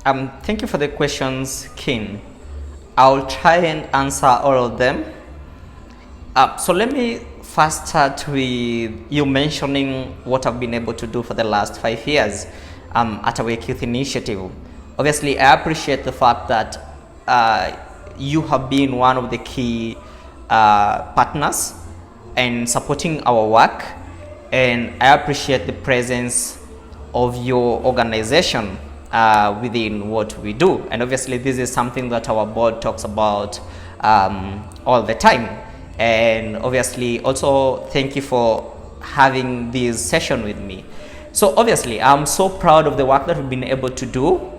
Thank you for the questions, Kin. I'll try and answer all of them. So let me first start with you mentioning what I've been able to do for the last 5 years at Awake Youth Initiative. Obviously, I appreciate the fact that you have been one of the key partners in supporting our work, and I appreciate the presence of your organization within what we do. And obviously, this is something that our board talks about all the time. And obviously, also thank you for having this session with me. So obviously, I'm so proud of the work that we've been able to do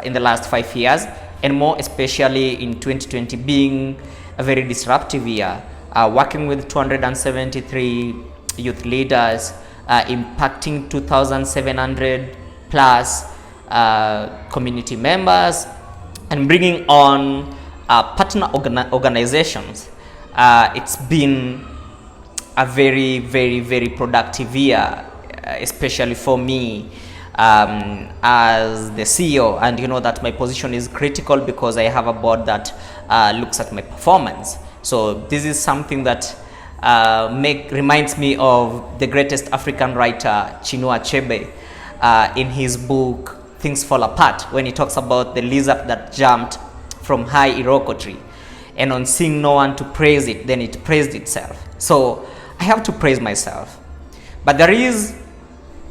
in the last 5 years, and more especially in 2020 being a very disruptive year, working with 273 youth leaders, impacting 2,700 plus community members, and bringing on partner organizations. It's been a very, very, very productive year, especially for me as the CEO. And you know that my position is critical because I have a board that looks at my performance. So this is something that reminds me of the greatest African writer, Chinua Achebe, in his book Things Fall Apart, when he talks about the lizard that jumped from high Iroko tree, and on seeing no one to praise it, then it praised itself. So I have to praise myself. But there is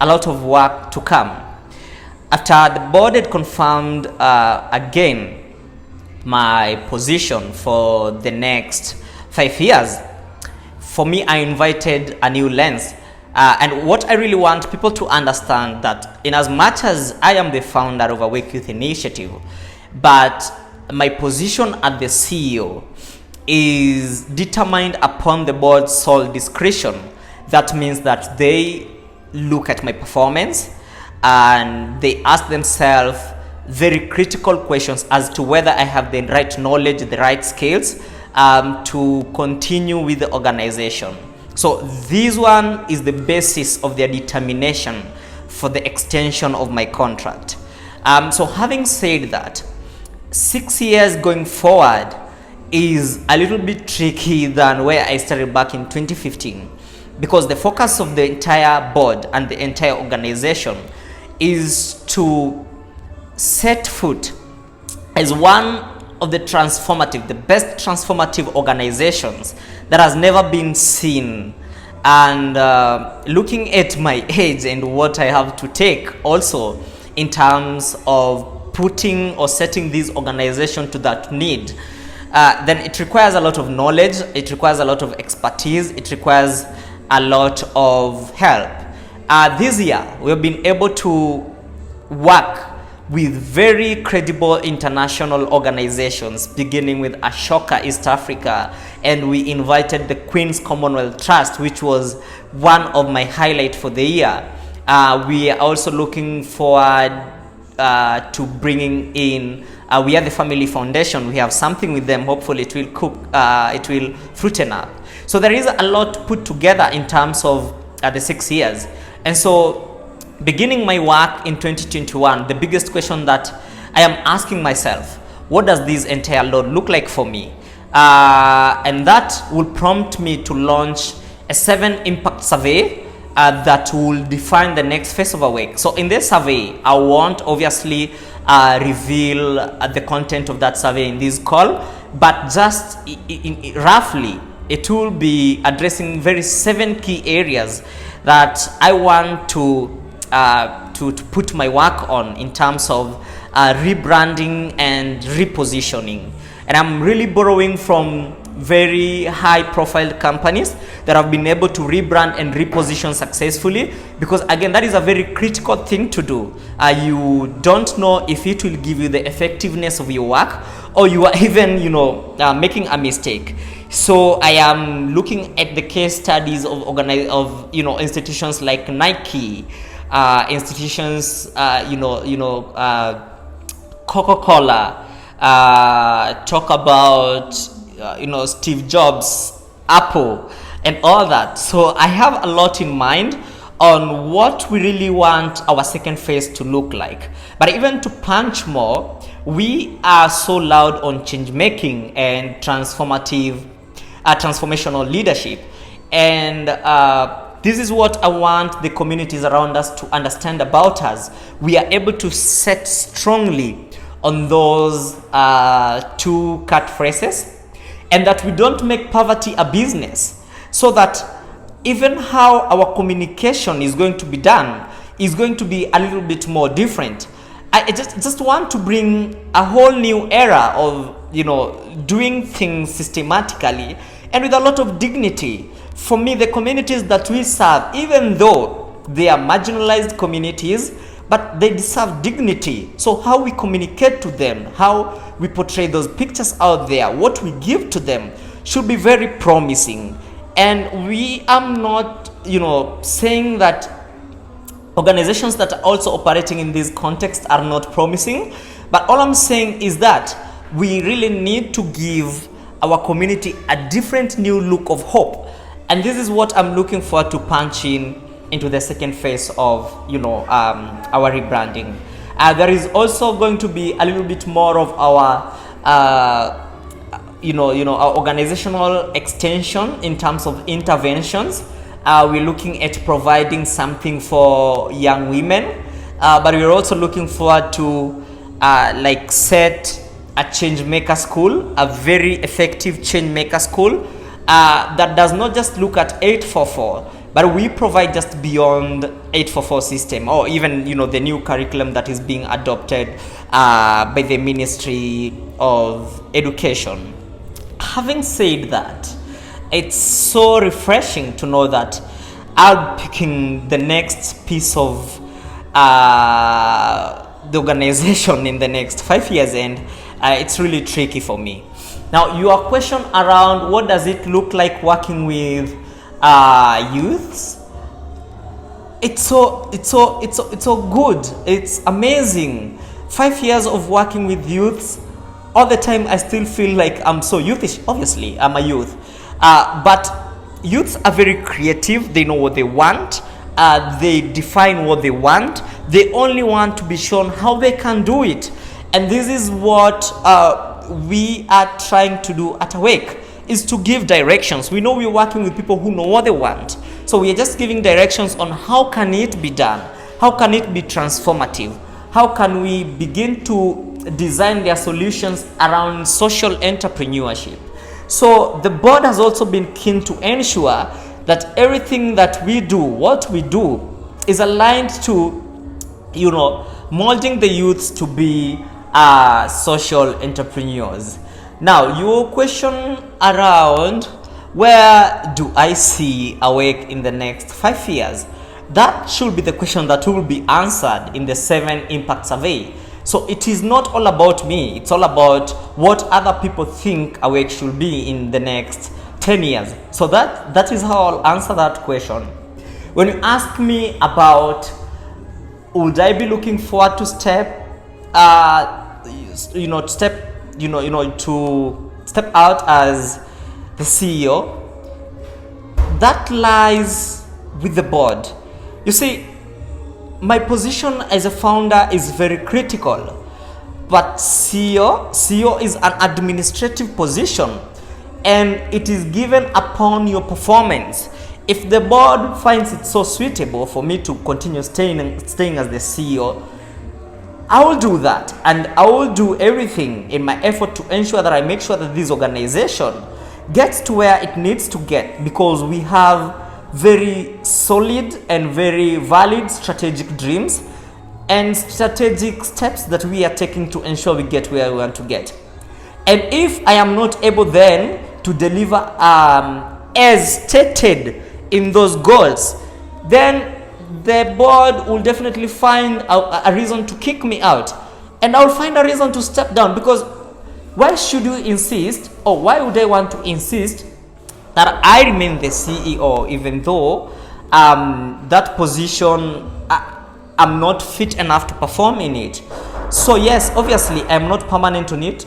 a lot of work to come. After the board had confirmed again my position for the next 5 years, for me, I invited a new lens. And what I really want people to understand that in as much as I am the founder of Awake Youth Initiative, but my position as the CEO is determined upon the board's sole discretion. That means that they look at my performance and they ask themselves very critical questions as to whether I have the right knowledge, the right skills to continue with the organization. So this one is the basis of their determination for the extension of my contract. So having said that, 6 years going forward is a little bit tricky than where I started back in 2015, because the focus of the entire board and the entire organization is to set foot as one of the best transformative organizations that has never been seen. And looking at my age and what I have to take also in terms of putting or setting this organization to that need, then it requires a lot of knowledge, it requires a lot of expertise, it requires a lot of help. This year, we've been able to work with very credible international organizations, beginning with Ashoka East Africa, and we invited the Queen's Commonwealth Trust, which was one of my highlights for the year. We are also looking forward to bringing in We Are the Family Foundation. We have something with them. Hopefully it will fruiten up. So there is a lot put together in terms of the 6 years. And so beginning my work in 2021, the biggest question that I am asking myself, what does this entire load look like for me? And that will prompt me to launch a 7 impact survey that will define the next phase of Awake. So in this survey, I won't obviously reveal the content of that survey in this call, but just roughly, it will be addressing 7 key areas that I want to put my work on in terms of rebranding and repositioning. And I'm really borrowing from very high profile companies that have been able to rebrand and reposition successfully, because again, that is a very critical thing to do. You don't know if it will give you the effectiveness of your work, or you are even making a mistake. So I am looking at the case studies of institutions like Nike, institutions Coca-Cola, talk about Steve Jobs, Apple, and all that. So I have a lot in mind on what we really want our second phase to look like. But even to punch more, we are so loud on change making and transformational leadership. And this is what I want the communities around us to understand about us. We are able to set strongly on those two catchphrases, and that we don't make poverty a business, so that even how our communication is going to be done is going to be a little bit more different. I just want to bring a whole new era of, doing things systematically and with a lot of dignity. For me, the communities that we serve, even though they are marginalized communities, but they deserve dignity. So how we communicate to them, how we portray those pictures out there, what we give to them should be very promising. And we are not, saying that organizations that are also operating in this context are not promising. But all I'm saying is that we really need to give our community a different new look of hope. And this is what I'm looking forward to punching into the second phase of, our rebranding. There is also going to be a little bit more of our, our organizational extension in terms of interventions. We're looking at providing something for young women, but we're also looking forward to set a change maker school, a very effective change maker school that does not just look at 844, but we provide just beyond 844 system, or even the new curriculum that is being adopted by the Ministry of Education. Having said that, it's so refreshing to know that I'll be picking the next piece of the organization in the next 5 years, and it's really tricky for me. Now, your question around what does it look like working with youths? It's so good. It's amazing. 5 years of working with youths. All the time, I still feel like I'm so youthish. Obviously, I'm a youth, but youths are very creative. They know what they want. They define what they want. They only want to be shown how they can do it, and this is what we are trying to do at Awake, is to give directions. We know we're working with people who know what they want, so we are just giving directions on how can it be done, how can it be transformative, how can we begin to design their solutions around social entrepreneurship. So the board has also been keen to ensure that everything that we do, what we do, is aligned to, molding the youths to be social entrepreneurs. Now, your question around where do I see Awake in the next 5 years? That should be the question that will be answered in the 7 impact survey. So it is not all about me, it's all about what other people think Awake should be in the next 10 years. So that is how I'll answer that question. When you ask me about would I be looking forward to step out as the CEO, that lies with the board. You see, my position as a founder is very critical, but CEO is an administrative position, and it is given upon your performance. If the board finds it so suitable for me to continue staying as the CEO, I will do that, and I will do everything in my effort to ensure that I make sure that this organization gets to where it needs to get, because we have very solid and very valid strategic dreams and strategic steps that we are taking to ensure we get where we want to get. And if I am not able then to deliver as stated in those goals, then the board will definitely find a reason to kick me out, and I will find a reason to step down. Because why should you insist, or why would I want to insist that I remain the CEO, even though that position I'm not fit enough to perform in it? So yes, obviously I'm not permanent on it.